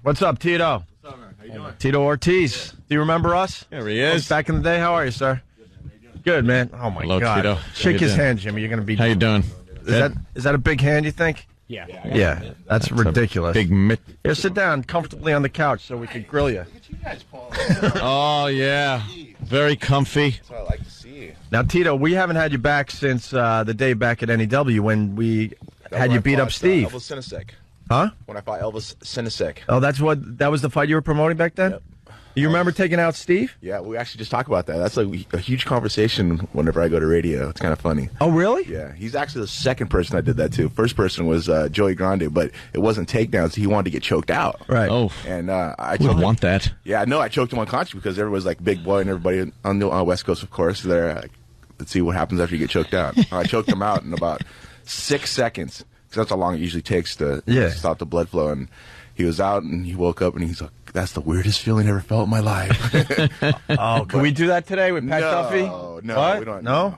What's up, Tito? What's up, man? How you doing? Tito Ortiz. Do you remember us? There he is. Back in the day. How are you, sir? Good, man. Oh, my Hello, God. Tito. Shake his hand, Jimmy. You're going to be... How you doing? Is that a big hand, you think? Yeah. That's ridiculous. Big mitt. Here, sit down comfortably on the couch so we can grill you. Oh, yeah. Very comfy. That's what I like to see. Now, Tito, we haven't had you back since the day back at NEW when we had you beat up Steve. Elvis Sinisek. Huh? When I fought Elvis Sinisek. Oh, that was the fight you were promoting back then? Yep. You remember taking out Steve? Yeah, we actually just talked about that. That's like a huge conversation whenever I go to radio. It's kind of funny. Oh, really? Yeah, he's actually the second person I did that to. First person was Joey Grande, but it wasn't takedowns. He wanted to get choked out. Right. Oh, And I we choked want that. Yeah, no, I choked him unconscious because everyone was like big boy and everybody on the West Coast, of course. They're like, let's see what happens after you get choked out. I choked him out in about 6 seconds because that's how long it usually takes to stop the blood flow. And he was out and he woke up and he's like, that's the weirdest feeling I ever felt in my life. Oh, can we do that today with Pat Duffy? No, What? we don't. No?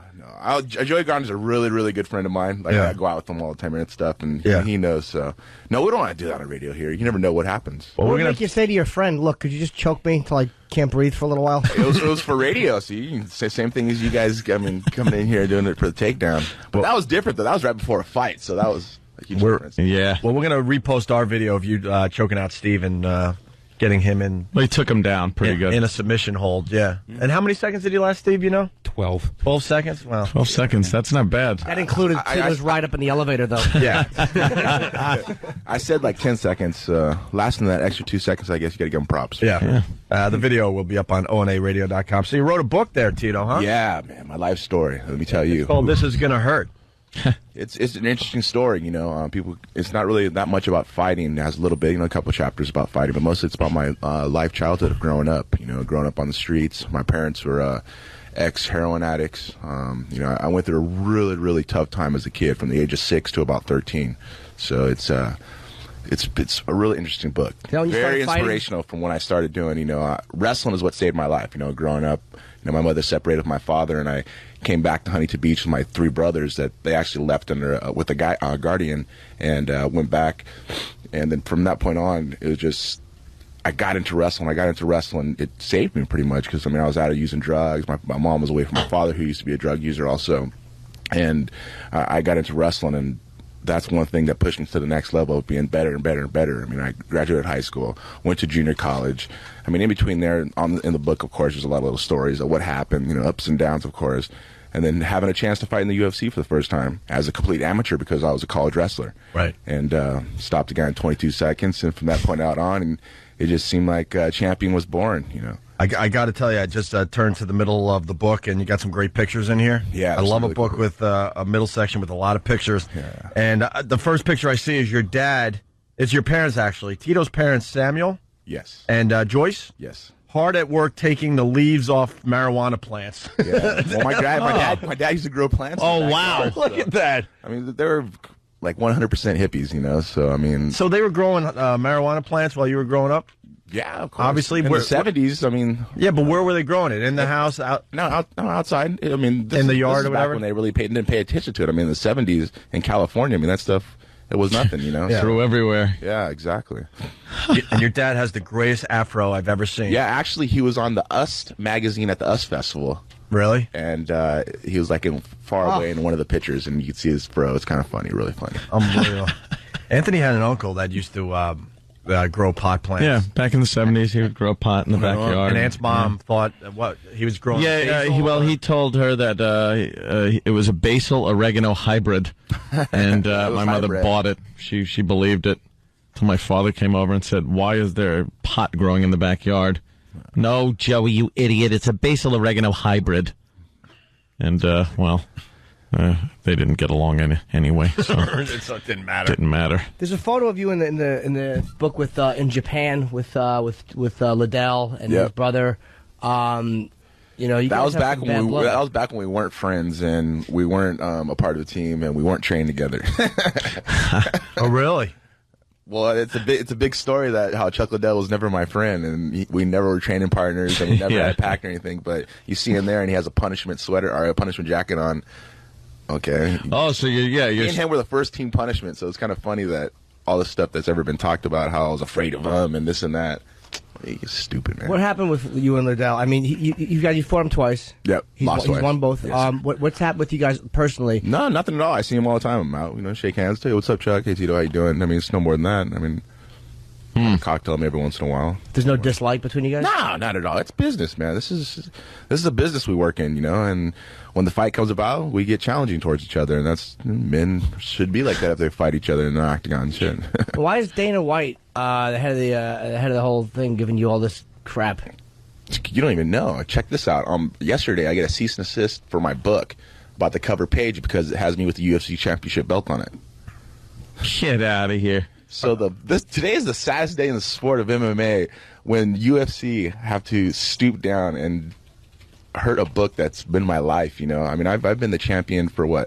Joey Grande's a really, really good friend of mine. Like, I go out with him all the time and stuff, and he knows. So, no, we don't want to do that on radio here. You never know what happens. Well, What we're would gonna make you say to your friend, look, could you just choke me until I can't breathe for a little while? It was for radio, so you can say same thing as you guys. I mean, coming in here doing it for the takedown. But that was different, though. That was right before a fight, so that was a huge difference. Yeah. Well, we're going to repost our video of you choking out Steve and getting him in. Well, he took him down pretty good. In a submission hold, yeah. And how many seconds did he last, Steve, you know? 12. 12 seconds? Well, 12 seconds. That's not bad. That included Tito's ride up in the elevator, though. yeah. I said like 10 seconds. Lasting that extra 2 seconds, I guess you got to give him props. Yeah. The video will be up on onaradio.com. So you wrote a book there, Tito, huh? Yeah, man, my life story. Let me tell you. It's called This Is Gonna Hurt. It's an interesting story, you know. People, it's not really that much about fighting. It has a little bit, you know, a couple chapters about fighting, but mostly it's about my childhood of growing up. You know, growing up on the streets. My parents were ex-heroin addicts. You know, I went through a really, really tough time as a kid, from the age of 6 to about 13. So it's a really interesting book. Very inspirational from when I started doing. You know, wrestling is what saved my life. You know, growing up. You know, my mother separated with my father, and I came back to Huntington Beach with my 3 brothers that they actually left under with a guardian, and went back. And then from that point on, it was just I got into wrestling. It saved me pretty much because, I mean, I was out of using drugs. My mom was away from my father, who used to be a drug user also. And I got into wrestling, and that's one thing that pushed me to the next level of being better and better and better. I mean, I graduated high school, went to junior college. I mean, in between there, in the book, of course, there's a lot of little stories of what happened, you know, ups and downs, of course. And then having a chance to fight in the UFC for the first time as a complete amateur because I was a college wrestler. Right. And stopped the guy in 22 seconds. And from that point out on, and it just seemed like a champion was born, you know. I got to tell you, I just turned to the middle of the book, and you got some great pictures in here. Yeah, I love really a book cool. with a middle section with a lot of pictures. Yeah. And the first picture I see is your dad. It's your parents, actually. Tito's parents, Samuel Yes. and Joyce. Yes. Hard at work taking the leaves off marijuana plants. Yeah. Well, my dad used to grow plants. Oh, in the wow. backyard, Look so- at that. I mean, they were like 100% hippies, you know. So I mean, So they were growing marijuana plants while you were growing up? yeah, of course. Obviously, in the we're- 70s. I mean, Yeah, but where were they growing it? In the house? Out? no, outside. I mean, In the yard this is or back whatever? when they really didn't pay attention to it. I mean, in the 70s in California, I mean, that stuff, it was nothing, you know. Yeah. Through everywhere. Yeah, exactly. And your dad has the greatest afro I've ever seen. Yeah, actually, he was on the US magazine at the US Festival, Really? and he was like in far away in one of the pictures, and you could see his fro. It's kind of funny, really funny. Unbelievable. Anthony had an uncle that used to grow pot plants. Yeah, back in the 70s, he would grow pot in the backyard. And Aunt's mom thought what he was growing. Yeah, basil? he told her that it was a basil oregano hybrid, and my mother hybrid. bought it. She believed it. Till my father came over and said, "Why is there pot growing in the backyard?" "No, Joey, you idiot! It's a basil oregano hybrid." And they didn't get along anyway, so it didn't matter. didn't matter. There's a photo of you in the book with in Japan with Liddell and his brother. You know, you That guys was have back some when bad blood. that was back when we weren't friends and we weren't a part of the team and we weren't trained together. Oh, really? Well, it's a big story that how Chuck Liddell was never my friend and we never were training partners and we never had a pack or anything. But you see him there and he has a punishment sweater or a punishment jacket on. Okay. Oh, so you're Me and him were the first team punishment, so it's kind of funny that all the stuff that's ever been talked about, how I was afraid of him and this and that. He's stupid, man. What happened with you and Liddell? I mean, you fought him twice. Yep, lost twice. He's won both. Yes. What's happened with you guys personally? No, nothing at all. I see him all the time. I'm out, shake hands. Hey, what's up, Chuck? Hey, Tito, how you doing? I mean, it's no more than that. I mean, cocktail him every once in a while. There's no dislike between you guys? No, not at all. It's business, man. This is a business we work in, and when the fight comes about, we get challenging towards each other, and that's men should be like that if they fight each other in an octagon. Shit. Why is Dana White, the head of the whole thing, giving you all this crap? You don't even know. Check this out. Yesterday, I get a cease and desist for my book about the cover page because it has me with the UFC championship belt on it. Get out of here. So today is the saddest day in the sport of MMA when UFC have to stoop down and hurt a book that's been my life. I mean, I've been the champion for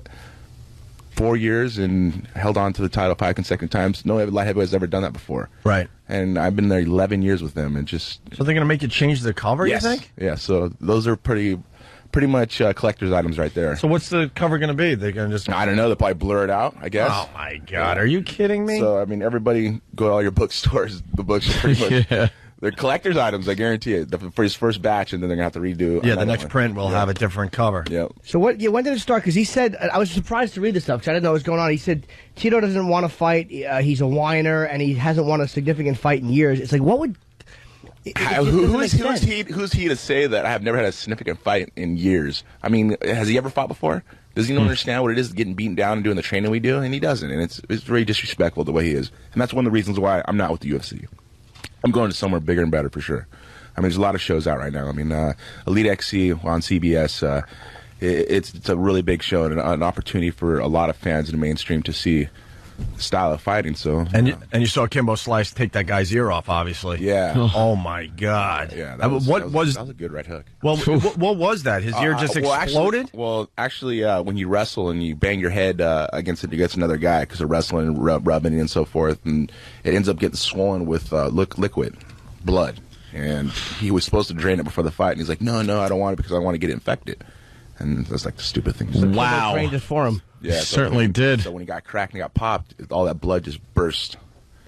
4 years and held on to the title 5 consecutive times. No light heavyweight's ever done that before. Right. And I've been there 11 years with them, and just. So they're gonna make you change the cover? Yes. You think? Yeah. So those are pretty much collector's items right there. So what's the cover going to be? They're going to just... I don't know. They'll probably blur it out, I guess. Oh, my God. Are you kidding me? So, I mean, everybody go to all your bookstores. The books are pretty much... Yeah. They're collector's items, I guarantee it. For his first batch, and then they're going to have to redo... Yeah, the next print will have a different cover. Yep. So when did it start? Because he said... I was surprised to read this stuff because I didn't know what was going on. He said Tito doesn't want to fight. He's a whiner, and he hasn't won a significant fight in years. It's like, what would... Who's he to say that I have never had a significant fight in years? I mean, has he ever fought before? Does he not understand what it is getting beaten down and doing the training we do? And he doesn't. And it's very disrespectful the way he is. And that's one of the reasons why I'm not with the UFC. I'm going to somewhere bigger and better for sure. I mean, there's a lot of shows out right now. I mean, Elite XC on CBS, it's a really big show and an opportunity for a lot of fans in the mainstream to see style of fighting. So and you saw Kimbo Slice take that guy's ear off, obviously. Yeah. Oh my God. Yeah. That was a good right hook. Well, what was that? His ear just exploded. Actually, when you wrestle and you bang your head against another guy because of wrestling and rubbing and so forth, and it ends up getting swollen with liquid blood, and he was supposed to drain it before the fight, and he's like, no, I don't want it because I want to get infected. And that's like the stupid thing. So wow. Trained it for him. Yeah, certainly did. So when he got cracked and he got popped, all that blood just burst.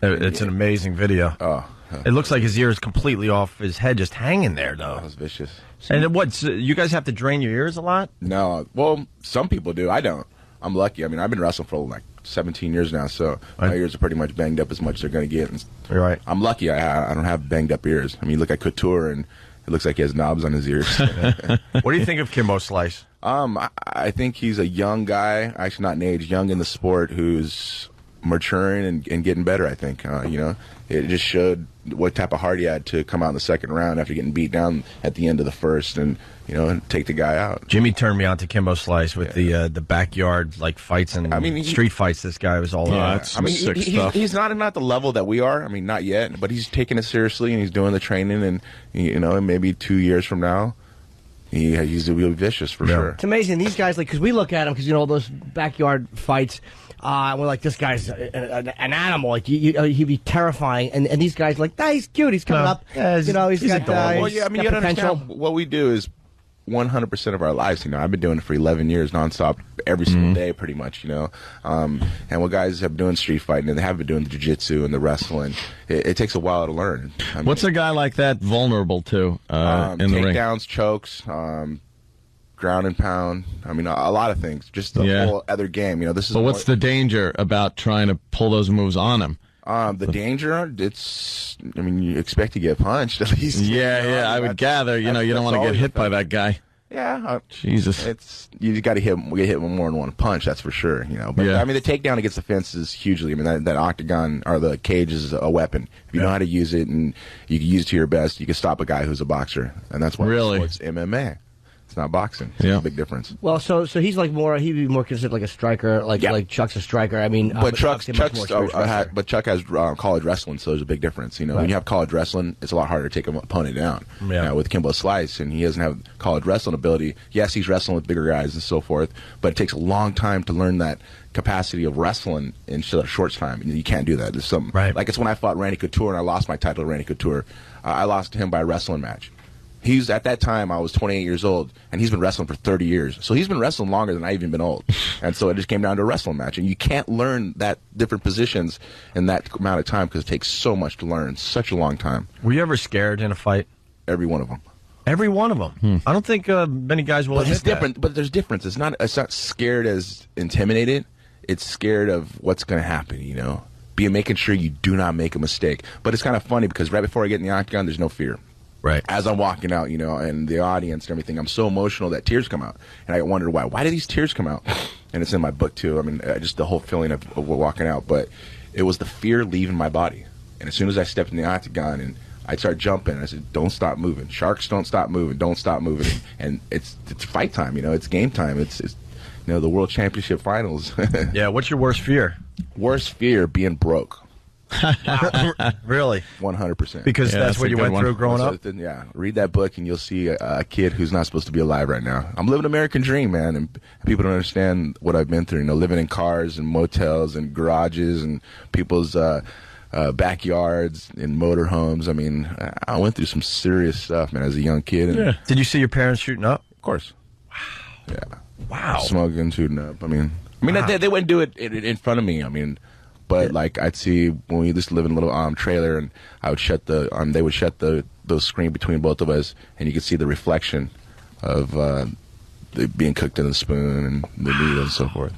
It's an amazing video. Oh, it looks like his ear is completely off his head, just hanging there, though. That was vicious. And you guys have to drain your ears a lot? No. Well, some people do. I don't. I'm lucky. I mean, I've been wrestling for like 17 years now, so my ears are pretty much banged up as much as they're going to get. You're right. I'm lucky. I don't have banged up ears. I mean, you look at Couture, and it looks like he has knobs on his ears. What do you think of Kimbo Slice? I think he's a young guy, actually not in age, young in the sport, who's maturing and getting better, I think. It just showed what type of heart he had to come out in the second round after getting beat down at the end of the first and take the guy out. Jimmy turned me on to Kimbo Slice with the backyard fights and street fights. This guy was all about. Sick stuff. He's not at the level that we are. I mean, not yet, but he's taking it seriously and he's doing the training, and maybe 2 years from now, he's really vicious for sure. It's amazing. These guys, because we look at him, because all those backyard fights, we're like, this guy's an animal. Like he'd be terrifying. And these guys, like, he's cute. He's coming up. Yeah, he's got adorable. Well, yeah, I mean, you gotta understand what we do is 100% of our lives. I've been doing it for 11 years nonstop, every single day, pretty much. And what guys have been doing street fighting, and they have been doing the jiu-jitsu and the wrestling. It takes a while to learn. What's a guy like that vulnerable to in the ring? Takedowns, chokes, ground and pound. I mean, a lot of things. Just the whole other game. This is. But what's the danger about trying to pull those moves on him? The danger, you expect to get punched at least. Yeah, I would gather. You don't want to get hit by that guy. Yeah, Jesus. You got to get hit with more than one punch. That's for sure. But I mean, the takedown against the fence is hugely. I mean, that octagon or the cage is a weapon. If you know how to use it and you can use it to your best, you can stop a guy who's a boxer, and that's why it's MMA. It's not boxing. It's a big difference. Well, so he's he'd be more considered like a striker, like Chuck's a striker. I mean, but Chuck has college wrestling, so there's a big difference. When you have college wrestling, it's a lot harder to take an opponent down. Yeah. With Kimbo Slice, and he doesn't have college wrestling ability. Yes, he's wrestling with bigger guys and so forth, but it takes a long time to learn that capacity of wrestling in a short time. You can't do that. There's something right. Like it's when I fought Randy Couture and I lost my title to Randy Couture. I lost to him by a wrestling match. He's at that time I was 28 years old, and he's been wrestling for 30 years. So he's been wrestling longer than I even been old. And so it just came down to a wrestling match, and you can't learn that different positions in that amount of time because it takes so much to learn, such a long time. Were you ever scared in a fight? Every one of them. Every one of them. I don't think many guys will. But it's admit different. But there's difference. It's not scared as intimidated. It's scared of what's going to happen. You know, making sure you do not make a mistake. But it's kind of funny because right before I get in the octagon, there's no fear. Right. As I'm walking out, you know, and the audience and everything, I'm so emotional that tears come out. And I wonder why. Why do these tears come out? And it's in my book, too. I mean, just the whole feeling of walking out. But it was the fear leaving my body. And as soon as I stepped in the octagon and I'd start jumping, I said, don't stop moving. Sharks don't stop moving. Don't stop moving. And it's fight time, you know. It's game time. It's you know, the World Championship Finals. Yeah, what's your worst fear? Worst fear, being broke. Really? 100%. Because that's what you went through growing up? Yeah. Read that book and you'll see a kid who's not supposed to be alive right now. I'm living an American dream, man, and people don't understand what I've been through. You know, living in cars and motels and garages and people's backyards and motorhomes. I mean, I went through some serious stuff, man, as a young kid. And yeah. Did you see your parents shooting up? Of course. Wow. Yeah. Wow. Smoking, shooting up. I mean, wow. they wouldn't do it in front of me. I mean, but like I'd see when we used to live in a little trailer, and I would shut they would shut the screen between both of us, and you could see the reflection of being cooked in the spoon and the meat and so forth.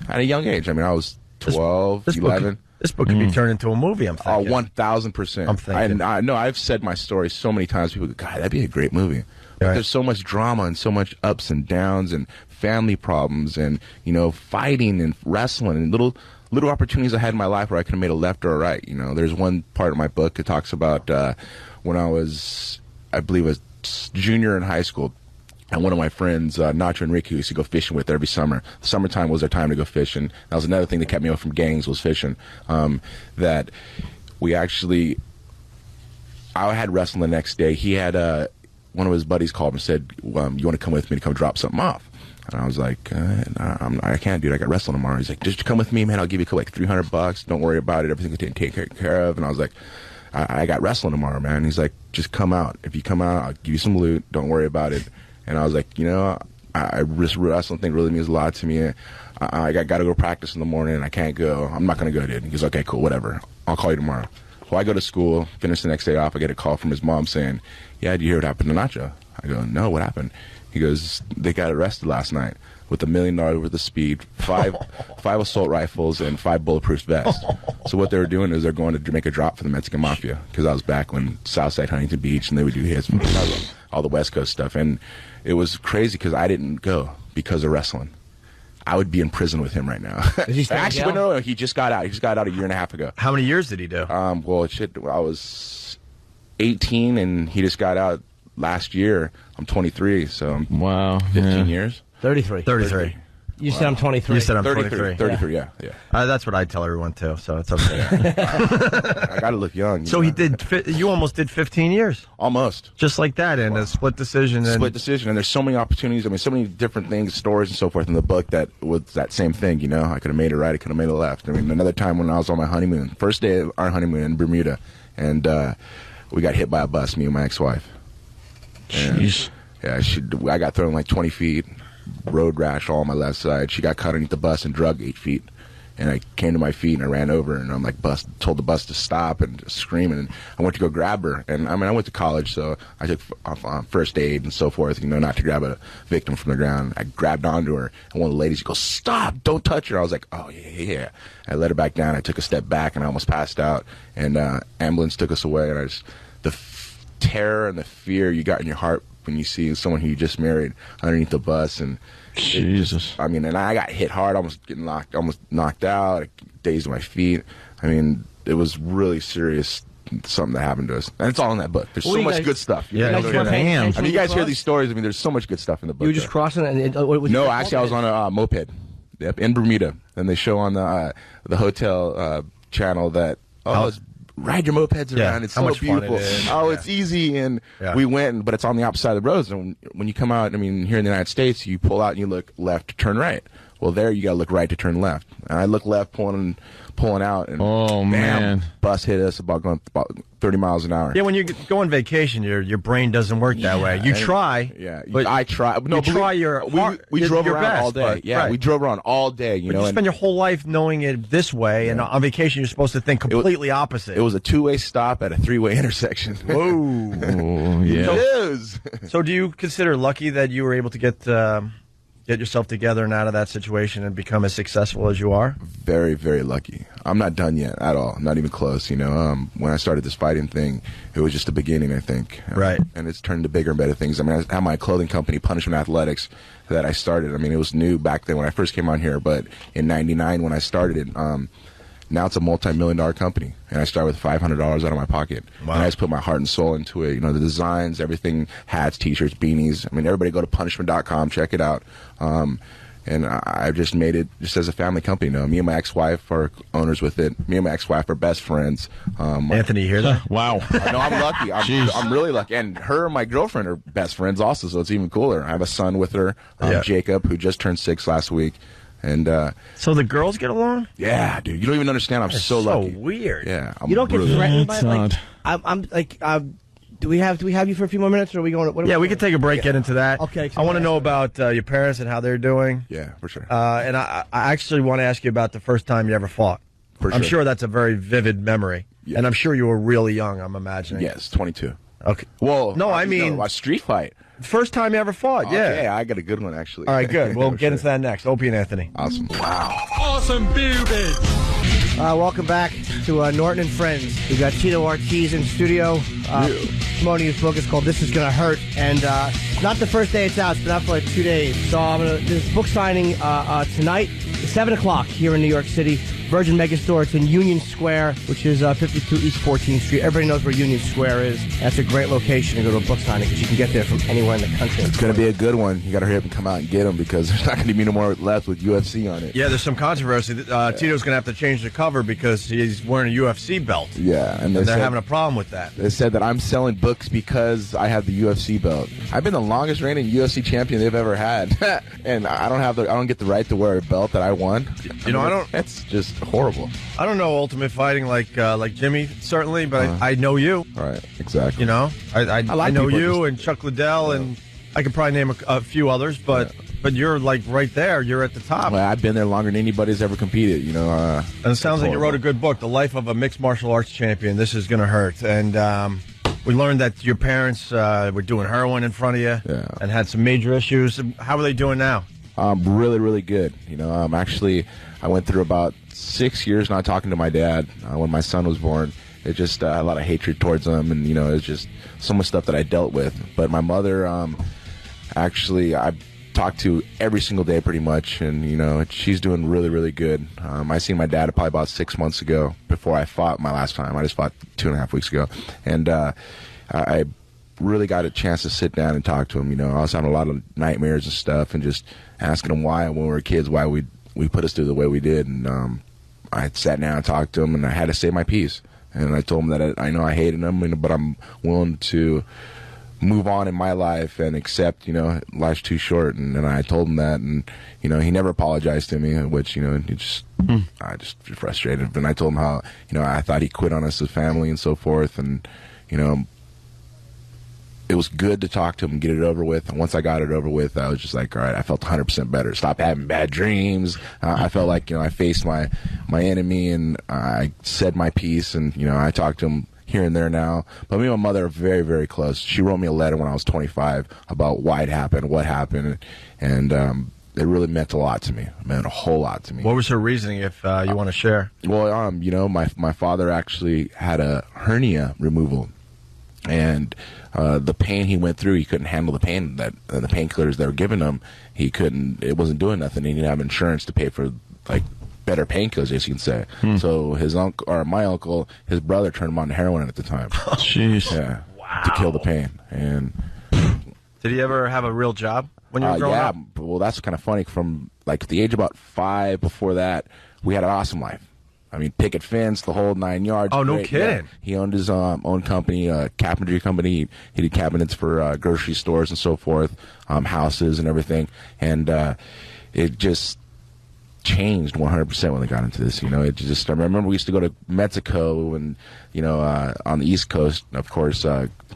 At a young age. I mean, I was 12, 11. This book could be turned into a movie, I'm thinking. 1,000%. I'm thinking. I know I've said my story so many times. People go, God, that'd be a great movie. But there's so much drama and so much ups and downs and family problems and, you know, fighting and wrestling and little opportunities I had in my life where I could have made a left or a right. You know, there's one part of my book that talks about when I was, I believe, a junior in high school. And one of my friends, Nacho and Ricky, used to go fishing with every summer. Summertime was our time to go fishing. That was another thing that kept me away from gangs, was fishing. That we actually, I had wrestling the next day. He had one of his buddies called and said, you want to come with me to come drop something off? And I was like, I can't, dude. I got wrestling tomorrow. He's like, just come with me, man. I'll give you like $300. Don't worry about it. Everything's going to be taken care of. And I was like, I got wrestling tomorrow, man. And he's like, just come out. If you come out, I'll give you some loot. Don't worry about it. And I was like, you know, this wrestling thing really means a lot to me. I got to go practice in the morning, and I can't go. I'm not going to go, dude. He goes, okay, cool, whatever. I'll call you tomorrow. Well, I go to school, finish the next day off. I get a call from his mom saying, yeah, did you hear what happened to Nacho? I go, no, what happened? He goes, they got arrested last night with $1 million worth of speed, five assault rifles, and 5 bulletproof vests. So what they were doing is they're going to make a drop for the Mexican Mafia, because I was back when Southside Huntington Beach, and they would do hits from all the West Coast stuff. And it was crazy because I didn't go because of wrestling. I would be in prison with him right now. Is he still in jail? Actually, no, he just got out. He just got out a year and a half ago. How many years did he do? Well, shit, I was 18, and he just got out last year. I'm 23, so I'm wow, 15 years. 33. 33. You said I'm 23. You said I'm 33. 23. 33, yeah. That's what I tell everyone, too, so it's okay. I got to look young. So you almost did 15 years. Almost. Just like that, and a split decision. Split decision, and there's so many opportunities. I mean, so many different things, stories and so forth in the book that was that same thing, you know. I could have made it right, I could have made it left. I mean, another time when I was on my honeymoon, first day of our honeymoon in Bermuda, and we got hit by a bus, me and my ex-wife. Jeez. Yeah, I got thrown like 20 feet, road rash all on my left side. She got caught underneath the bus and drug 8 feet. And I came to my feet and I ran over and I'm like, told the bus to stop and just screaming. And I went to go grab her. And I mean, I went to college, so I took first aid and so forth, you know, not to grab a victim from the ground. I grabbed onto her, and one of the ladies goes, stop, don't touch her. I was like, oh, yeah. I let her back down. I took a step back and I almost passed out. And ambulance took us away. And the terror and the fear you got in your heart when you see someone who you just married underneath the bus, and Jesus. And I got hit hard, almost knocked out, dazed my feet. I mean, it was really serious, something that happened to us, and it's all in that book. There's so much good stuff. Yeah, I mean, you guys hear these stories. I mean, there's so much good stuff in the book. You were just crossing it? No, actually, I was on a moped. Yep, in Bermuda, and they show on the hotel channel that ride your mopeds around. It's so beautiful. It's easy. And we went, but it's on the opposite side of the roads. And when you come out, I mean, here in the United States, you pull out and you look left to turn right. Well, there you got to look right to turn left. And I look left, pulling out, and man, bus hit us going about 30 miles an hour. Yeah, when you go on vacation, your brain doesn't work that way. You try. Yeah, but I try. No, you try your we drove your around best, all day. Yeah, right. we drove around all day. But you spend your whole life knowing it this way, and on vacation you're supposed to think completely opposite. It was a 2-way stop at a 3-way intersection. Whoa. Yeah. It is. So do you consider lucky that you were able to get yourself together and out of that situation and become as successful as you are? Very, very lucky. I'm not done yet at all. Not even close. You know, when I started this fighting thing, it was just the beginning, I think. Right. And it's turned to bigger and better things. I mean, I have my clothing company, Punishment Athletics, that I started. I mean, it was new back then when I first came on here, but in '99 when I started it, now it's a multi-million-dollar company, and I started with $500 out of my pocket. Wow. And I just put my heart and soul into it. You know, the designs, everything, hats, T-shirts, beanies. I mean, everybody go to punishment.com, check it out. And I've just made it just as a family company. You know, me and my ex-wife are owners with it. Me and my ex-wife are best friends. Anthony, you hear that? Wow. No, I'm lucky. I'm really lucky. And her and my girlfriend are best friends also, so it's even cooler. I have a son with her, Jacob, who just turned 6 last week. And so the girls get along? Yeah, dude. You don't even understand. I'm so lucky. So weird. Yeah. You don't get threatened by That's it? Like, I'm like, do we have you for a few more minutes, or are we going? Yeah, we can take a break, get into that. Okay. I want to know about your parents and how they're doing. Yeah, for sure. And I actually want to ask you about the first time you ever fought. I'm sure that's a very vivid memory. Yeah. And I'm sure you were really young, I'm imagining. Yes, 22. Okay. Well, no, I mean a street fight. First time you ever fought, yeah. Okay, I got a good one, actually. All right, good. We'll For get into that next. Opie and Anthony. Awesome. Wow. Awesome baby. Welcome back to Norton and Friends. We got Tito Ortiz in studio. Promoting his book. It's called This Is Gonna Hurt, and not the first day it's out. It's been out for like 2 days. So there's book signing tonight, 7 o'clock here in New York City. Virgin Megastore. It's in Union Square, which is 52 East 14th Street. Everybody knows where Union Square is. That's a great location to go to a book signing because you can get there from anywhere in the country. It's going to be a good one. You got to hurry up and come out and get them because there's not going to be no more left with UFC on it. Yeah, there's some controversy. Tito's going to have to change the cover because he's wearing a UFC belt. Yeah, and they're having a problem with that. They said that I'm selling books because I have the UFC belt. I've been the longest reigning UFC champion they've ever had, and I don't get the right to wear a belt that I won. That's just horrible. I don't know Ultimate Fighting like Jimmy certainly, but I know you. Right, exactly. You know, I know you and Chuck Liddell, and I could probably name a few others, but you're like right there. You're at the top. Well, I've been there longer than anybody's ever competed. You know, and it sounds like you wrote a good book, The Life of a Mixed Martial Arts Champion. This is gonna hurt, and we learned that your parents were doing heroin in front of you and had some major issues. How are they doing now? Really, really good. You know, actually, I went through about 6 years not talking to my dad when my son was born. It just a lot of hatred towards him, and you know, it's just so much stuff that I dealt with. But my mother, actually, I talked to every single day pretty much, and you know, she's doing really, really good. I seen my dad probably about 6 months ago before I fought my last time. I just fought 2.5 weeks ago, and I really got a chance to sit down and talk to him. You know, I was having a lot of nightmares and stuff, and just asking him why, when we were kids, why we put us through the way we did. And I sat down and talked to him, and I had to say my piece. And I told him that I know I hated him, but I'm willing to move on in my life and accept, you know, life's too short. And I told him that, and you know, he never apologized to me, which, you know, I just frustrated. And I told him how, you know, I thought he quit on us as family and so forth, and you know, it was good to talk to him and get it over with. And once I got it over with, I was just like, all right, I felt 100% better. Stop having bad dreams. I felt like, you know, I faced my enemy, and I said my piece, and you know, I talked to him here and there now. But me and my mother are very, very close. She wrote me a letter when I was 25 about why it happened, what happened, and it really meant a lot to me. It meant a whole lot to me. What was her reasoning, if you want to share? Well, you know, my father actually had a hernia removal. And the pain he went through, he couldn't handle the pain that the painkillers they were giving him. He couldn't. It wasn't doing nothing. He didn't have insurance to pay for like better painkillers, as you can say. So his uncle, or my uncle, his brother turned him on to heroin at the time. Jeez. Yeah. Wow. To kill the pain. And did he ever have a real job when you were growing up? Yeah. Well, that's kind of funny. From like the age of about 5, before that, we had an awesome life. I mean, picket fence, the whole 9 yards. Oh, no great. kidding. Yeah. He owned his own company, cabinetry company. He did cabinets for grocery stores and so forth, houses and everything. And it just, changed 100% when they got into this. You know, it just, I remember we used to go to Mexico and, you know, on the East Coast, of course,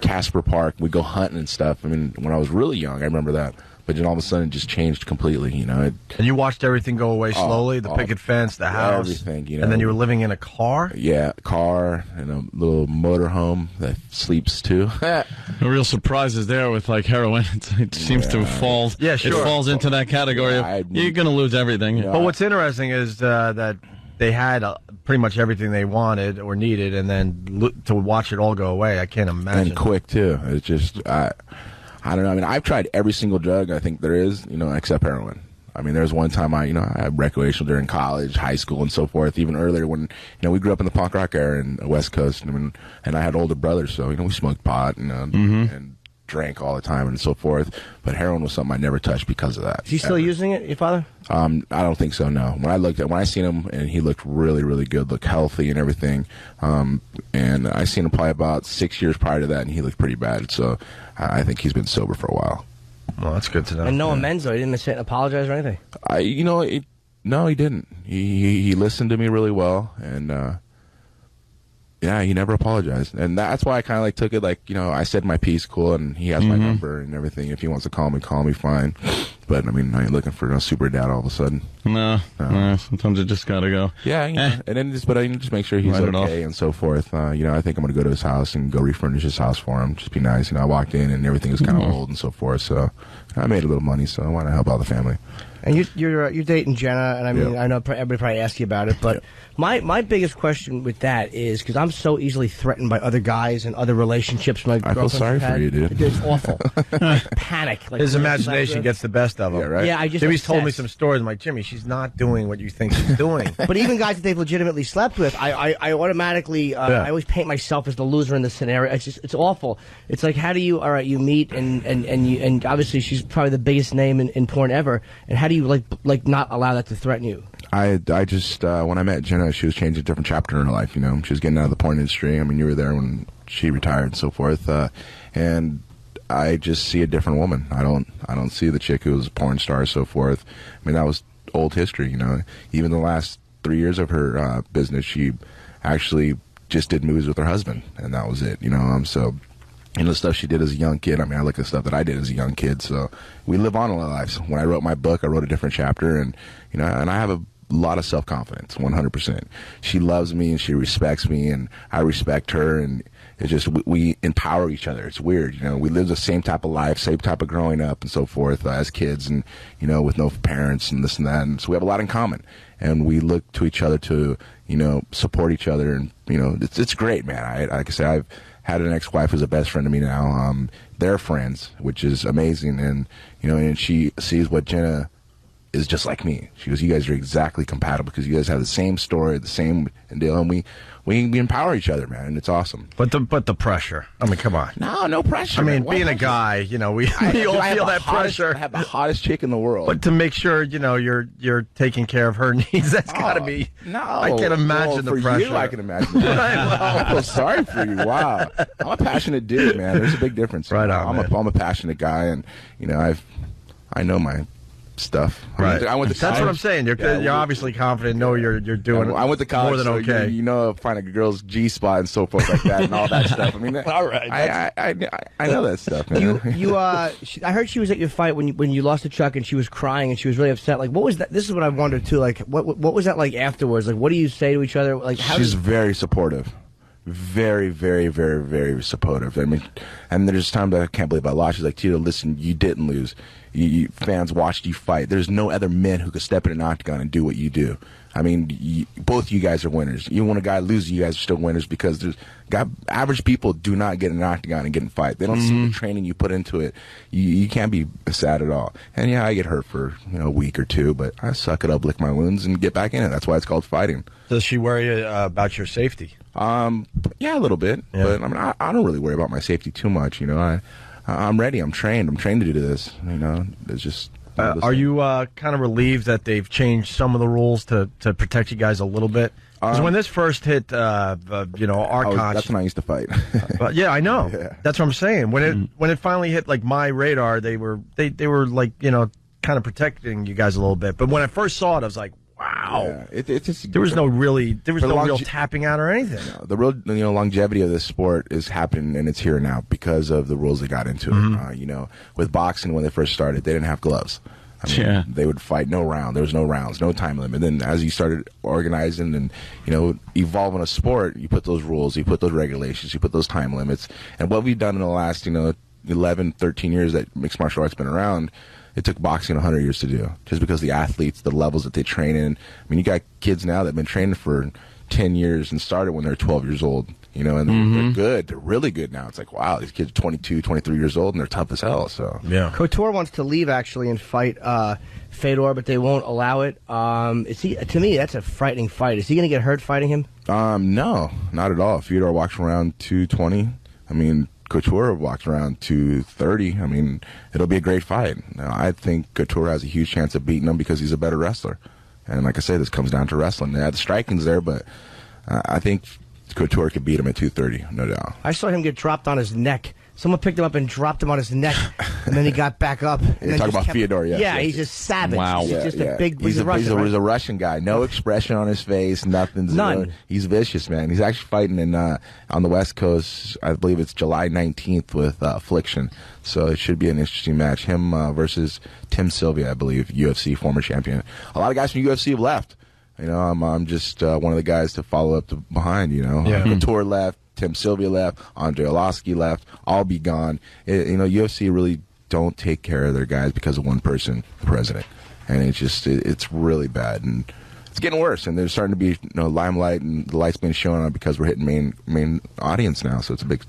Casper Park, we'd go hunting and stuff. I mean, when I was really young, I remember that. But then all of a sudden, it just changed completely, you know. And you watched everything go away slowly, the picket fence, the house. Everything, you know. And then you were living in a car? Yeah, a car and a little motorhome that sleeps too. The real surprise is there with like heroin. It seems to fall. Yeah, sure. It falls into that category. You're going to lose everything. Yeah. But what's interesting is that they had pretty much everything they wanted or needed, and then to watch it all go away, I can't imagine. And quick too. It's just I don't know. I mean, I've tried every single drug I think there is, you know, except heroin. I mean, there was one time I had recreational during college, high school, and so forth. Even earlier when, you know, we grew up in the punk rock era in the West Coast, and I had older brothers, so, you know, we smoked pot and drank all the time and so forth. But heroin was something I never touched because of that. Is he still using it, your father? I don't think so, no. When I seen him, and he looked really, really good, looked healthy and everything. And I seen him probably about 6 years prior to that, and he looked pretty bad. So I think he's been sober for a while. Well, that's good to know. And no amends, though? He didn't sit and apologize or anything? No, he didn't. He listened to me really well, and yeah, he never apologized. And that's why I kind of like took it like, you know, I said my piece, cool, and he has my number and everything. If he wants to call me, fine. But, I mean, I ain't looking for a super dad all of a sudden. No, sometimes it just got to go. Yeah, you know, and then but I just make sure he's okay and so forth. You know, I think I'm going to go to his house and go refurnish his house for him. Just be nice. You know, I walked in and everything was kind of old and so forth. So I made a little money, so I want to help out the family. And you're dating Jenna, and I mean, I know everybody probably asks you about it, but my biggest question with that is, because I'm so easily threatened by other guys and other relationships my I feel sorry for you, dude. It's awful. I panic. Like, his imagination gets the best of him. Yeah, right? Yeah, Jimmy's told me some stories. I'm like, Jimmy, she's not doing what you think she's doing. But even guys that they've legitimately slept with, I automatically, I always paint myself as the loser in the scenario. It's awful. It's like, how do you, all right, you meet, and obviously she's probably the biggest name in porn ever, and how do you, like not allow that to threaten you? I just, when I met Jenna, she was changing a different chapter in her life, you know. She was getting out of the porn industry. I mean, you were there when she retired and so forth. And I just see a different woman. I don't see the chick who was a porn star and so forth. I mean, that was old history, you know. Even the last 3 years of her business, she actually just did movies with her husband, and that was it, you know. So, you know, the stuff she did as a young kid, I mean, I look at stuff that I did as a young kid, so we live on in our lives. When I wrote my book, I wrote a different chapter, and, you know, and I have a lot of self-confidence, 100%. She loves me, and she respects me, and I respect her, and it's just, we empower each other. It's weird, you know. We live the same type of life, same type of growing up and so forth as kids, and, you know, with no parents and this and that, and so we have a lot in common. And we look to each other to, you know, support each other, and, you know, it's great, man. Like I say, I've had an ex-wife who's a best friend to me now. They're friends, which is amazing, and, you know, and she sees what Jenna is just like me. She goes, you guys are exactly compatible because you guys have the same story, the same deal, and we empower each other, man, and it's awesome. But the pressure. I mean, come on. No pressure. I mean, being a guy, you know, we all feel that pressure. I have the hottest chick in the world. But to make sure, you know, you're taking care of her needs, that's got to be. No, I can imagine the pressure. You, I can imagine. I feel sorry for you. Wow, I'm a passionate dude, man. There's a big difference. Right on. I'm a passionate guy, and, you know, I know my stuff. Right. I went to college. That's what I'm saying. You're obviously confident. Know you're doing. I went to college, more than okay. So you know, find a girl's G spot and so forth like that, and all that stuff. I mean, all right. I know that stuff, man. I heard she was at your fight when you lost to Chuck, and she was crying and she was really upset. Like, what was that? This is what I wondered too. Like, what was that like afterwards? Like, what do you say to each other? Like, she's very supportive. Very, very, very, very supportive. I mean, and there's times that I can't believe I lost. She's like, Tito, listen, you didn't lose. Fans watched you fight. There's no other men who could step in an octagon and do what you do. I mean, both you guys are winners. Even when a guy loses, you guys are still winners because average people do not get in an octagon and get in fight. They don't see the training you put into it. You can't be sad at all. And yeah, I get hurt for, you know, a week or two, but I suck it up, lick my wounds, and get back in it. That's why it's called fighting. Does she worry about your safety? Yeah, a little bit. Yeah. But I mean, I don't really worry about my safety too much. You know, I'm ready. I'm trained to do this. You know, it's just. Are you kind of relieved that they've changed some of the rules to protect you guys a little bit? Because when this first hit, you know, our conscience. That's when I used to fight. Yeah, I know. Yeah. That's what I'm saying. When it finally hit like my radar, they were like, you know, kind of protecting you guys a little bit. But when I first saw it, I was like, Wow. Yeah, there was no real tapping out or anything. No, the real longevity of this sport is happening, and it's here now because of the rules that got into it. With boxing, when they first started, they didn't have gloves. I mean, they would fight no round. There was no rounds, no time limit. And then as you started organizing and, evolving a sport, you put those rules, you put those regulations, you put those time limits. And what we've done in the last, 11, 13 years that mixed martial arts been around, it took boxing 100 years to do. Just because the athletes, the levels that they train in. I mean, you got kids now that have been training for 10 years and started when they're 12 years old. And they're good. They're really good now. It's like, wow, these kids are 22, 23 years old, and they're tough as hell. So yeah. Couture wants to leave, actually, and fight Fedor, but they won't allow it. To me, that's a frightening fight. Is he going to get hurt fighting him? No, not at all. Fedor walks around 220. I mean, Couture walks around 230. I mean, it'll be a great fight. Now, I think Couture has a huge chance of beating him because he's a better wrestler. And like I say, this comes down to wrestling. Yeah, the striking's there, but I think Couture could beat him at 230, no doubt. I saw him get dropped on his neck. Someone picked him up and dropped him on his neck, and then he got back up. You're talking about Fedor, yes. Yeah, yes. He's just savage. Wow. He's just a big. He's a Russian guy. No expression on his face. Nothing. None. He's vicious, man. He's actually fighting on the West Coast. I believe it's July 19th with Affliction. So it should be an interesting match. Him versus Tim Sylvia, I believe, UFC former champion. A lot of guys from UFC have left. I'm just one of the guys to follow up behind. Couture left. Tim Sylvia left, Andre Arlovsky left, all be gone. UFC really don't take care of their guys because of one person, the president. And it's really bad. And it's getting worse. And there's starting to be limelight and the light's being shown on because we're hitting main audience now. So it's a big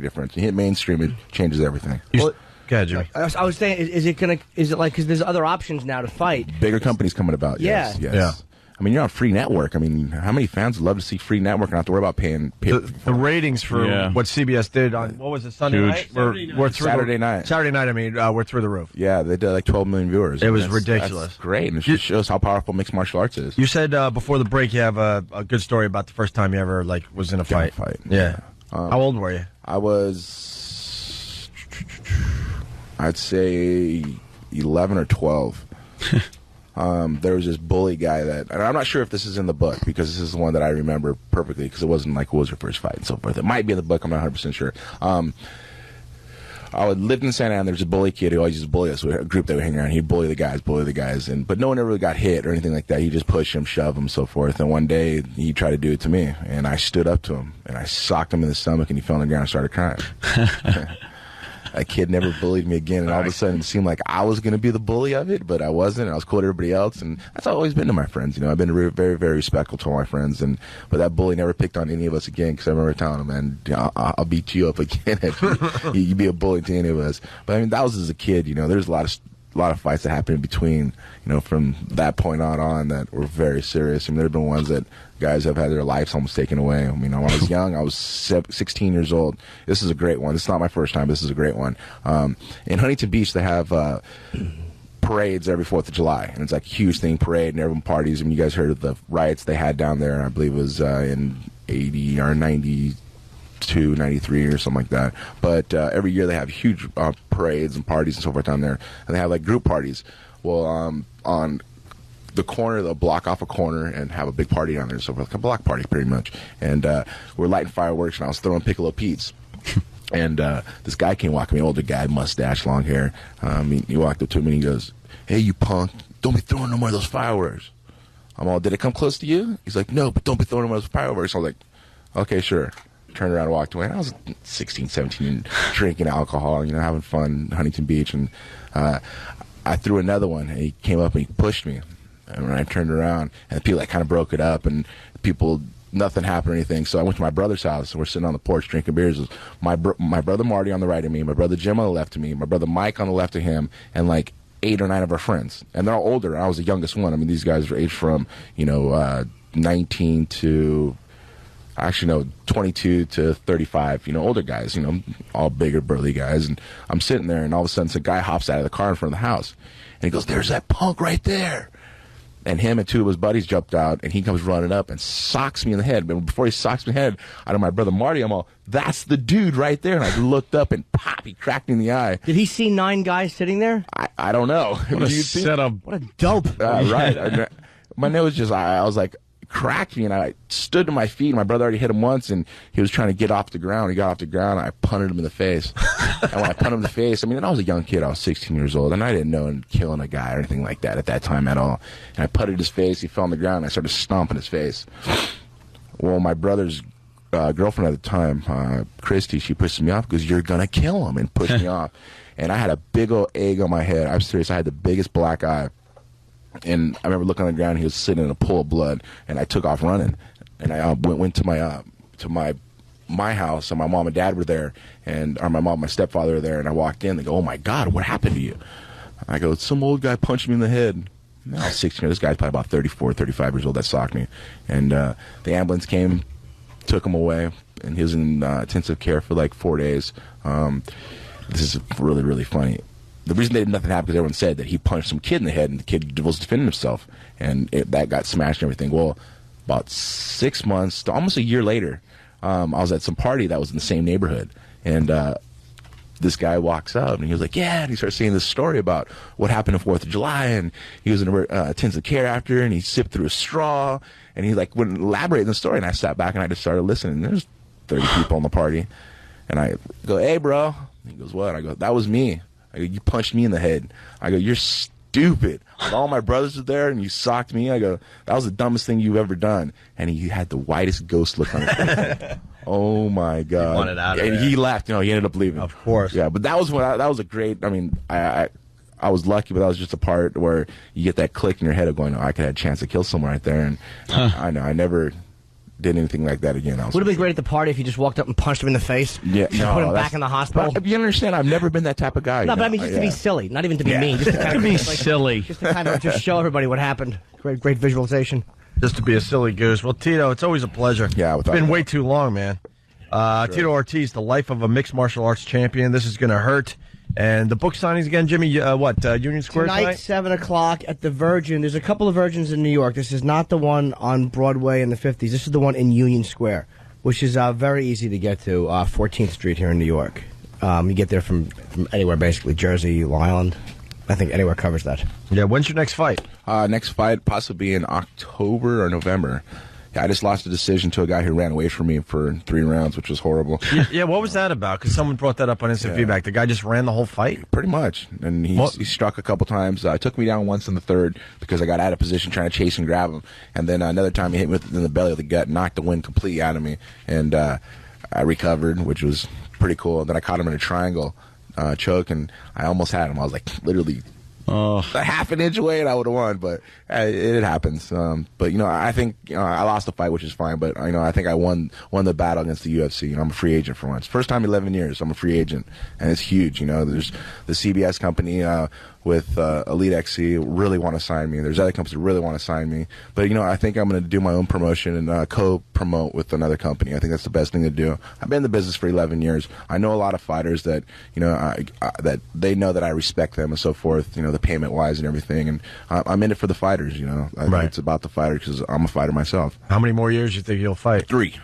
difference. You hit mainstream, it changes everything. Go ahead, Jimmy. I was saying, is it like, because there's other options now to fight? Bigger companies coming about, yes. Yeah. I mean, you're on Free Network. I mean, how many fans would love to see Free Network and not have to worry about paying? The ratings for what CBS did on, what was it, Sunday night? We're through Saturday night. Saturday night, I mean, we're through the roof. Yeah, they did like 12 million viewers. It was ridiculous. That's great, and it just shows how powerful mixed martial arts is. You said before the break you have a good story about the first time you ever was in a fight. Yeah. How old were you? I was, I'd say 11 or 12. There was this bully guy and I'm not sure if this is in the book because this is the one that I remember perfectly because it wasn't like, what was your first fight and so forth. It might be in the book, I'm not 100% sure. I lived in Santa Ana. There's a bully kid who always used to bully us. So a group that would hang around. He'd bully the guys, but no one ever really got hit or anything like that. He'd just push him, shove him, so forth. And one day he tried to do it to me, and I stood up to him and I socked him in the stomach, and he fell on the ground and started crying. That kid never bullied me again, and all of a sudden it seemed like I was going to be the bully of it, but I wasn't. I was cool to everybody else, and that's how I've always been to my friends. I've been very, very respectful to all my friends, but that bully never picked on any of us again because I remember telling him, man, I'll beat you up again if you be a bully to any of us. But I mean, that was as a kid. There's a lot of fights that happened in between, from that point on that were very serious. I mean, there have been ones that guys have had their lives almost taken away. I mean, when I was young, I was 16 years old. This is a great one. This is not my first time. This is a great one. In Huntington Beach, they have parades every 4th of July, and it's like a huge thing, parade, and everyone parties. I mean, you guys heard of the riots they had down there, I believe it was in 80 or 92, 93 or something like that. But every year they have huge parades and parties and so forth down there, and they have like group parties. Well, on the corner, they'll block off a corner and have a big party down there, so like a block party pretty much. And we're lighting fireworks, and I was throwing Piccolo Pete's. And this guy came walking me, older guy, mustache, long hair. He walked up to me and he goes, "Hey, you punk, don't be throwing no more of those fireworks." I'm all, "Did it come close to you?" He's like, "No, but don't be throwing no more of those fireworks." I was like, "Okay, sure." Turned around and walked away. And I was 16, 17, drinking alcohol, having fun in Huntington Beach. And I threw another one, and he came up and he pushed me. And when I turned around, and people kind of broke it up, and nothing happened or anything. So I went to my brother's house, and we're sitting on the porch drinking beers. It was my brother Marty on the right of me, my brother Jim on the left of me, my brother Mike on the left of him, and like 8 or 9 of our friends. And they're all older. I was the youngest one. I mean, these guys were aged from 19 to... Actually, no, 22 to 35, older guys, all bigger, burly guys. And I'm sitting there, and all of a sudden, some guy hops out of the car in front of the house. And he goes, "There's that punk right there." And him and 2 of his buddies jumped out, and he comes running up and socks me in the head. But before he socks me in the head, out of my brother Marty, I'm all, "That's the dude right there." And I looked up, and pop, he cracked me in the eye. Did he see 9 guys sitting there? I don't know. What a setup. What a dope. Right. My nose just, I was like, cracked me, and I stood to my feet. My brother already hit him once, and he was trying to get off the ground. He got off the ground, and I punted him in the face. And when I punted him in the face, I mean, I was a young kid. I was 16 years old, and I didn't know killing a guy or anything like that at that time at all. And I putted his face. He fell on the ground, and I started stomping his face. Well, my brother's girlfriend at the time, Christy, she pushed me off because you're going to kill him, and pushed me off. And I had a big old egg on my head. I'm serious. I had the biggest black eye. And I remember looking on the ground. He was sitting in a pool of blood, and I took off running. And I went to my house, and my mom and dad were there, or my mom and my stepfather were there. And I walked in. They go, "Oh my God, what happened to you?" I go, "Some old guy punched me in the head." I was 16. This guy's probably about 34, 35 years old. That socked me. And the ambulance came, took him away, and he was in intensive care for like 4 days. This is really, really funny. The reason they did nothing happened because everyone said that he punched some kid in the head, and the kid was defending himself, and that got smashed and everything. Well, about 6 months, to almost a year later, I was at some party that was in the same neighborhood, and this guy walks up, and he was like, "Yeah," and he starts saying this story about what happened on 4th of July, and he was in intensive care after, and he sipped through a straw, and he like wouldn't elaborate on the story, and I sat back, and I just started listening. There's 30 people in the party, and I go, "Hey, bro." He goes, "What?" I go, "That was me." I go, "You punched me in the head." I go, "You're stupid. All my brothers were there, and you socked me." I go, "That was the dumbest thing you've ever done." And he had the whitest ghost look on his face. Oh my God! He wanted out of and there. he left. He ended up leaving. Of course. Yeah, but that was that was a great. I mean, I was lucky, but that was just a part where you get that click in your head of going, "Oh, I could have a chance to kill someone right there." And I know I never did anything like that again. Would have been great at the party if you just walked up and punched him in the face. Yeah, and put him back in the hospital. But you understand, I've never been that type of guy. No, but I mean just to be silly, not even to be mean. Just to kind of be silly. Just to kind of just show everybody what happened. Great visualization. Just to be a silly goose. Well, Tito, it's always a pleasure. Yeah, it's been way too long, man. Tito Ortiz, the life of a mixed martial arts champion. This is going to hurt. And the book signings again, Jimmy, Union Square tonight? 7 o'clock at the Virgin. There's a couple of Virgins in New York. This is not the one on Broadway in the 50s. This is the one in Union Square, which is very easy to get to, 14th Street here in New York. You get there from anywhere, basically, Jersey, Long Island. I think anywhere covers that. Yeah, when's your next fight? Next fight possibly in October or November. Yeah, I just lost a decision to a guy who ran away from me for 3 rounds, which was horrible. Yeah, what was that about? Because someone brought that up on instant feedback. The guy just ran the whole fight? Pretty much. And he struck a couple times. Took me down once in the 3rd because I got out of position trying to chase and grab him. And then another time he hit me in the belly of the gut, knocked the wind completely out of me. And I recovered, which was pretty cool. Then I caught him in a triangle choke, and I almost had him. I was like literally a half an inch away, and I would have won, but it happens. But I think I lost the fight, which is fine. But I think I won the battle against the UFC. I'm a free agent for once. First time in 11 years, I'm a free agent, and it's huge. There's the CBS company with Elite XC really want to sign me. There's other companies that really want to sign me. But I think I'm going to do my own promotion and co-promote with another company. I think that's the best thing to do. I've been in the business for 11 years. I know a lot of fighters that that they know that I respect them and so forth. The payment wise and everything. And I'm in it for the fighters. I think it's about the fighter because I'm a fighter myself. How many more years do you think you'll fight? 3.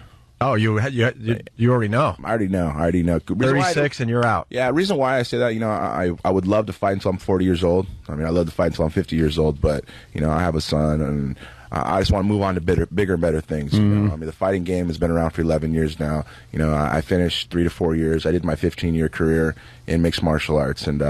Oh, you already know. I already know. 36 and you're out. Yeah, reason why I say that, I would love to fight until I'm 40 years old. I mean, I love to fight until I'm 50 years old, but, I have a son, and I just want to move on to bigger and better things. I mean, the fighting game has been around for 11 years now. I finished 3 to 4 years. I did my 15-year career in mixed martial arts, and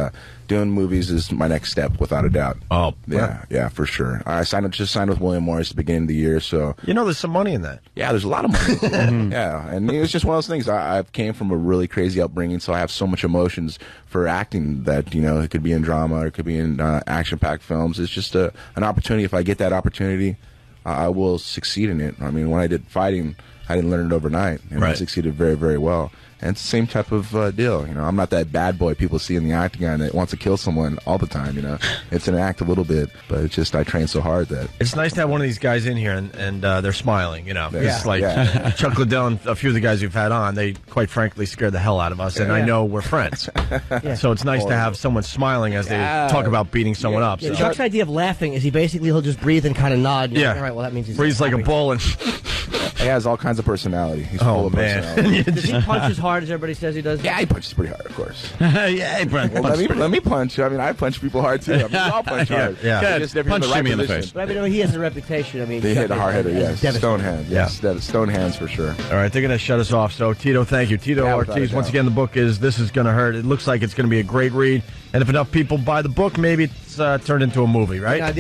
doing movies is my next step, without a doubt. Oh, yeah, for sure. I just signed with William Morris at the beginning of the year, so there's some money in that. Yeah, there's a lot of money. Yeah, and it's just one of those things. I came from a really crazy upbringing, so I have so much emotions for acting that it could be in drama or it could be in action-packed films. It's just an opportunity. If I get that opportunity, I will succeed in it. I mean, when I did fighting, I didn't learn it overnight, and I succeeded very, very well. And it's the same type of deal. I'm not that bad boy people see in the octagon that wants to kill someone all the time. It's an act a little bit, but it's just I train so hard that it's nice to have one of these guys in here and they're smiling. It's like Chuck Liddell and a few of the guys we've had on. They quite frankly scared the hell out of us, and I know we're friends. So it's nice to have someone smiling as they talk about beating someone up. So. Chuck's idea of laughing is he'll just breathe and kind of nod. Yeah, all right. Well, that means he's breathes like a bull and. He has all kinds of personality. He's full of personality. Does he punch as hard hard as everybody says he does? Yeah, he punches pretty hard, of course. Yeah, Brent. Well, let me punch. I mean, I punch people hard too. I mean, we all punch hard. Yeah. Just if you're Punch in the right Jimmy in the position. face. But I mean, he has a reputation. I mean, They hit a hard hitter, yes. Stone hand. Yes, Yeah. Stone hands for sure. All right, they're going to shut us off. So, Tito, thank you. Tito Yeah, without a Ortiz, doubt. once again, the book is This Is Gonna Hurt. It looks like it's going to be a great read. And if enough people buy the book, maybe it's turned into a movie, right? Yeah,